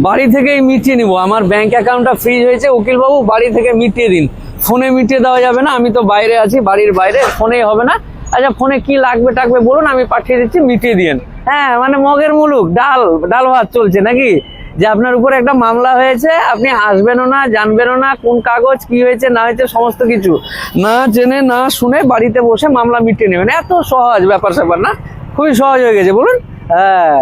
বাড়ি থেকেই মিটিয়ে নিব। আমার ব্যাংক অ্যাকাউন্টটা ফ্রিজ হয়েছে, উকিল বাবু বাড়ি থেকে মিটিয়ে দিন। ফোনে মিটিয়ে দেওয়া যাবে না, আমি তো বাইরে আছি, বাড়ির বাইরে, ফোনে হবে না। আচ্ছা ফোনে কি লাগবে টাকবে বলুন, আমি পাঠিয়ে দিচ্ছি, মিটিয়ে দিন। হ্যাঁ মানে মগের মুলুক, ডাল ভাত চলছে নাকি? যে আপনার উপরে একটা মামলা হয়েছে, আপনি আসবেনও না, জানবেনও না, কোন কাগজ কি হয়েছে না হয়েছে সমস্ত কিছু না জেনে না শুনে বাড়িতে বসে মামলা মিটিয়ে নেবেন। এত সহজ ব্যাপার স্যাপার না? খুবই সহজ হয়ে গেছে বলুন। হ্যাঁ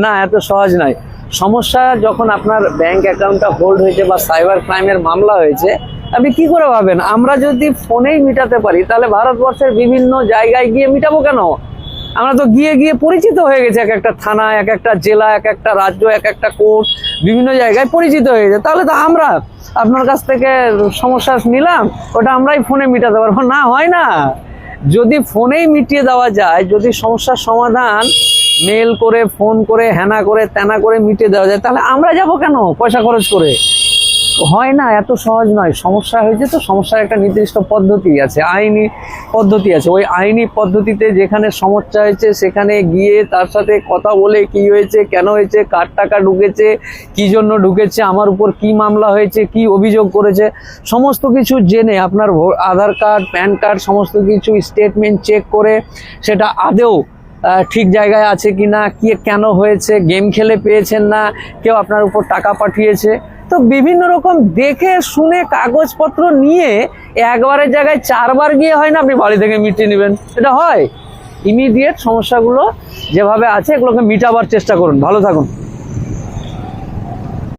না, এত সহজ নয়। সমস্যা যখন আপনার ব্যাংক অ্যাকাউন্টটা হোল্ড হয়েছে বা সাইবার ক্রাইমের মামলা হয়েছে, আপনি কি করে ভাবেন আমরা যদি ফোনেই মিটাতে পারি, তাহলে ভারতবর্ষের বিভিন্ন জায়গায় গিয়ে মিটাবো কেন? আমরা তো গিয়ে গিয়ে পরিচিত হয়ে গেছে, এক একটা থানা, এক একটা জেলা, এক একটা রাজ্য, এক একটা কোর্ট, বিভিন্ন জায়গায় পরিচিত হয়ে গেছে। তাহলে তো আমরা আপনার কাছ থেকে সমস্যা নিলাম, ওটা আমরাই ফোনে মিটাতে পারবো না? হয় না। যদি ফোনেই মিটিয়ে দেওয়া যায়, যদি সমস্যার সমাধান মেল করে, ফোন করে, হ্যানা করে, ত্যানা করে মিটিয়ে দেওয়া যায়, তাহলে আমরা যাব কেন পয়সা খরচ করে? হয় না, এত সহজ নয়। সমস্যা হয়েছে তো সমস্যার একটা নির্দিষ্ট পদ্ধতি আছে, আইনি পদ্ধতি আছে। ওই আইনি পদ্ধতিতে যেখানে সমস্যা হয়েছে সেখানে গিয়ে তার সাথে কথা বলে কি হয়েছে, কেন হয়েছে, কার টাকা ঢুকেছে, কি জন্য ঢুকেছে, আমার উপর কি মামলা হয়েছে, কি অভিযোগ করেছে, সমস্ত কিছু জেনে আপনার আধার কার্ড, প্যান কার্ড, সমস্ত কিছু স্টেটমেন্ট চেক করে সেটা আদৌ ঠিক জায়গায় আছে কিনা, কি কেন হয়েছে, গেম খেলে পেয়েছেন না, কেউ আপনার উপর টাকা পাঠিয়েছে, তো বিভিন্ন রকম দেখে শুনে কাগজপত্র নিয়ে একবারের জায়গায় 4 বার গিয়ে হয় না আপনি বাড়ি থেকে মিটিয়ে নেবেন। এটা হয়? ইমিডিয়েট সমস্যাগুলো যেভাবে আছে এগুলোকে মিটাবার চেষ্টা করুন। ভালো থাকুন।